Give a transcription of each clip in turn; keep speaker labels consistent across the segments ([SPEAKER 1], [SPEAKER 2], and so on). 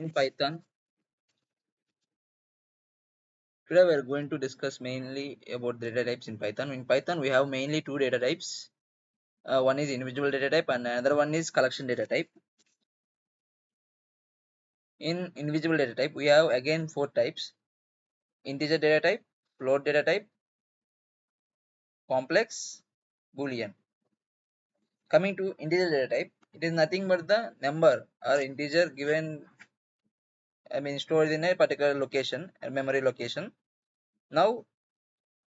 [SPEAKER 1] In Python, today we are going to discuss mainly about data types in Python. In Python, we have mainly two data types. One is individual data type and another one is collection data type. In individual data type, we have again four types: integer data type, float data type, complex, boolean. Coming to integer data type, it is nothing but the number or integer given, stored in a particular location, a memory location. Now,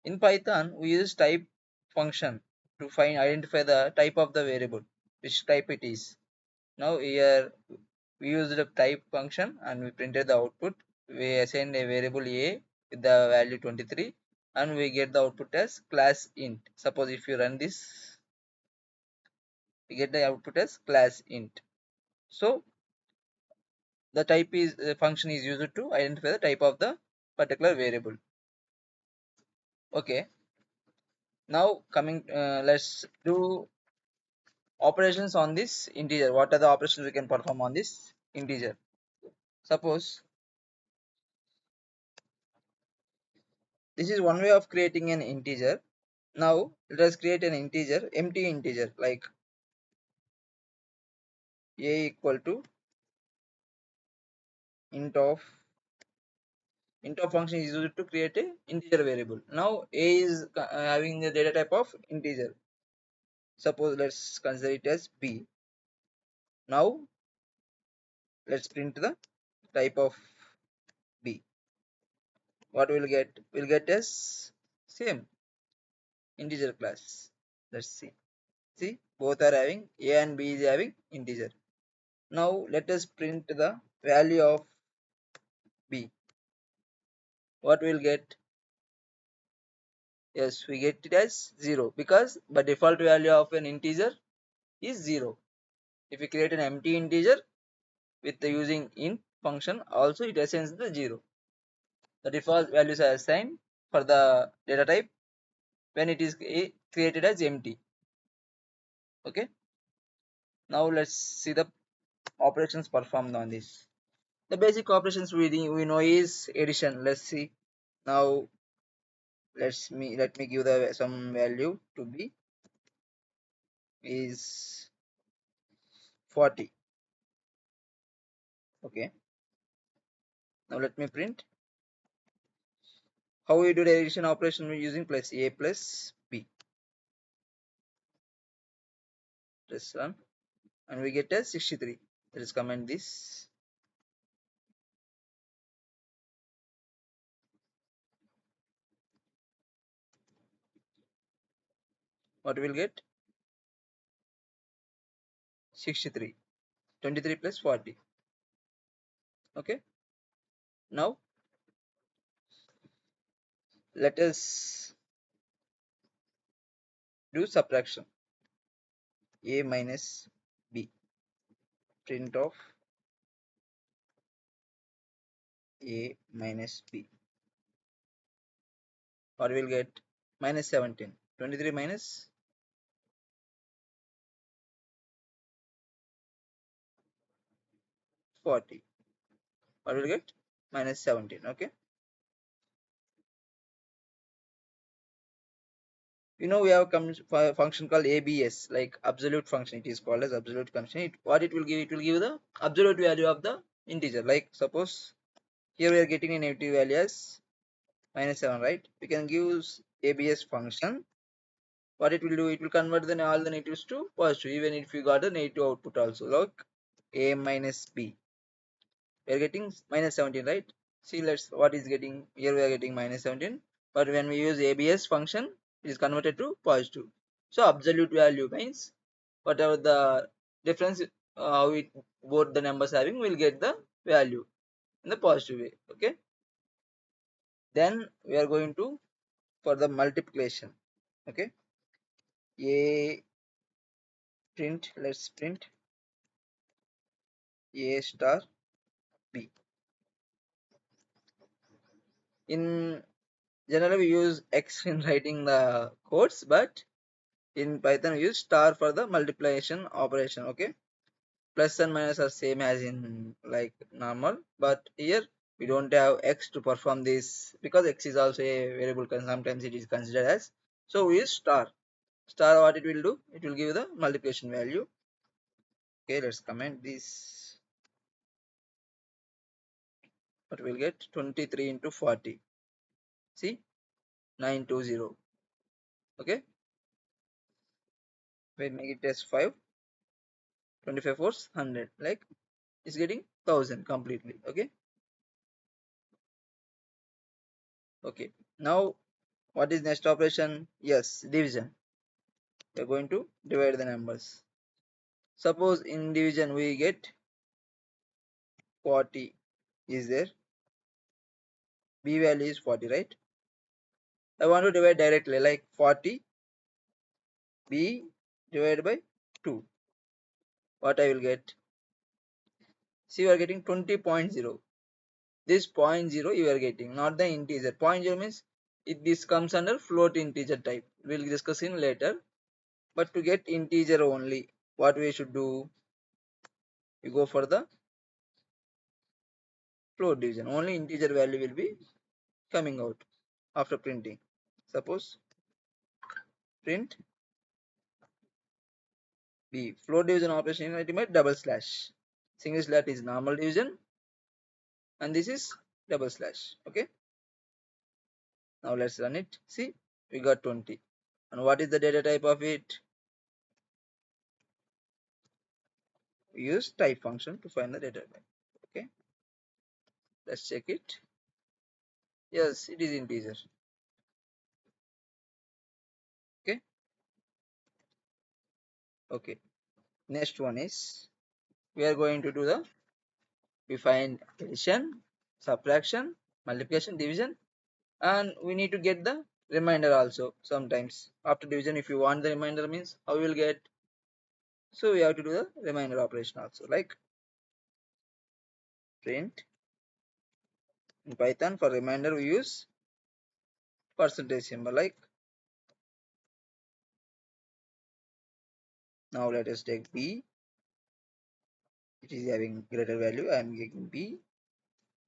[SPEAKER 1] in Python, we use type function to identify the type of the variable, which type it is. Now here we used the type function and we printed the output. We assigned a variable a with the value 23 and we get the output as class int. Suppose if you run this, we get the output as class int. So the type is the function is used to identify the type of the particular variable. Okay. Now coming, let's do operations on this integer. What are the operations we can perform on this integer? Suppose this is one way of creating an integer. Now let us create an integer, empty integer, like a equal to int of. Int of function is used to create a integer variable. Now a is having the data type of integer. Suppose let's consider it as b. Now let's print the type of b. What we'll get? We'll get as same integer class. Let's see. See, both are having a and b is having integer. Now let us print the value of b. What we'll get? Yes, we get it as 0 because the default value of an integer is 0. If we create an empty integer with the using int function, also it assigns the 0. The default values are assigned for the data type when it is created as empty. Okay. Now let's see the operations performed on this. The basic operations we know is addition. Let's see. Now let me give the some value to b is 40. Okay. Now let me print. How we do the addition operation using plus a plus b. Press run and we get a 63. Let us comment this. What we will get? 63. 23 plus 40. Okay. Now let us do subtraction. A minus b. Print of a minus b. What we will get? Minus 17. 23 minus 40. What will get? Minus 17. Okay. We have a function called abs, like absolute function. It is called as absolute function. What it will give? It will give the absolute value of the integer. Like suppose here we are getting a negative value as minus 7, right? We can give abs function. What it will do? It will convert all the negatives to positive, even if you got a negative output also. Like a minus b. We are getting minus 17, right? See, let's what is getting here. We are getting minus 17, but when we use abs function, it is converted to positive. So absolute value means whatever the difference, how it both the numbers having, will get the value in the positive way. Okay. Then we are going to for the multiplication. Okay. A print. Let's print a star b. In general, we use x in writing the codes, but in Python we use star for the multiplication operation. Okay. plus and minus are same as in like normal, but here we don't have x to perform this because x is also a variable, sometimes it is considered as. So we use star. Star, what it will do, it will give the multiplication value. Okay, let's comment this. What we'll get, 23 into 40, see, 920. Okay, we make it as 5, 25 fours 100, like it's getting 1000 completely. Okay. Okay, now what is next operation? Yes, division. We are going to divide the numbers. Suppose in division we get 40 is there, b value is 40, right? I want to divide directly, like 40 b divided by 2. What I will get? See, you are getting 20.0. This point 0 you are getting, not the integer. Point 0 means this comes under float integer type. We'll discuss in later. But to get integer only, what we should do? We go for the float division. Only integer value will be coming out after printing. Suppose print b. Float division operation in ultimate double slash. Single slash is normal division and this is double slash. Okay. Now let's run it. See, we got 20. And what is the data type of it? We use type function to find the data type. Okay. Let's check it. Yes, it is integer. Okay. Okay. Next one is we are going to do the, we find addition, subtraction, multiplication, division, and we need to get the remainder also. Sometimes after division, if you want the remainder means how we will get, so we have to do the remainder operation also, like print. In Python for remainder we use percentage symbol, like. Now let us take b, it is having greater value, I am getting b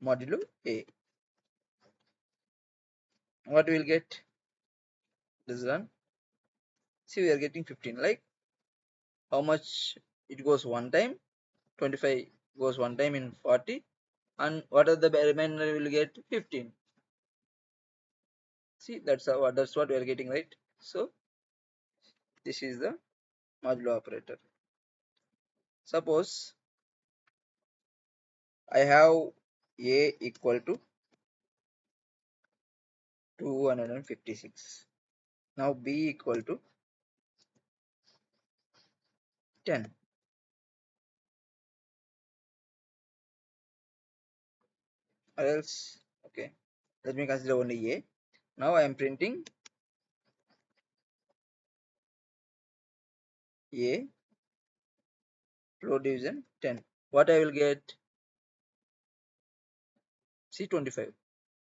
[SPEAKER 1] modulo a. What we will get? This run. See, we are getting 15, like how much it goes one time, 25 goes one time in 40, and what are the remainder we will get? 15. See, that's what we are getting, right? So this is the modulo operator. Suppose I have a equal to 256. Now b equal to 10. Or else, okay, let me consider only a. Now I am printing a float division 10. What I will get? See, 25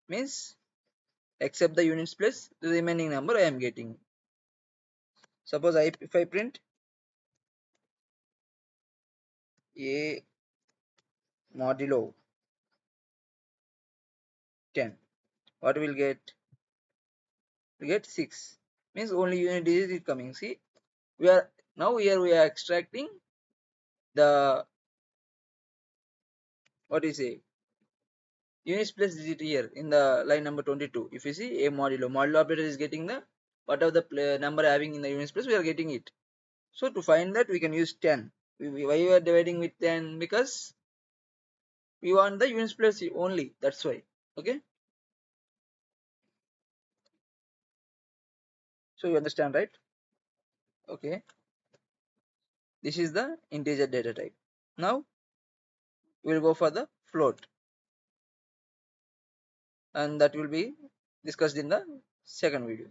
[SPEAKER 1] means except the units place, the remaining number I am getting. Suppose if I print a modulo 10, what will get? We get 6, means only unit digit is coming. See, we are now here we are extracting the, what is a units place digit here in the line number 22. If you see a modulo operator is getting the whatever the number having in the units place, we are getting it. So to find that we can use 10. Why we are dividing with 10? Because we want the units place only, that's why. Okay, so you understand, right? Okay, this is the integer data type. Now we will go for the float, and that will be discussed in the second video.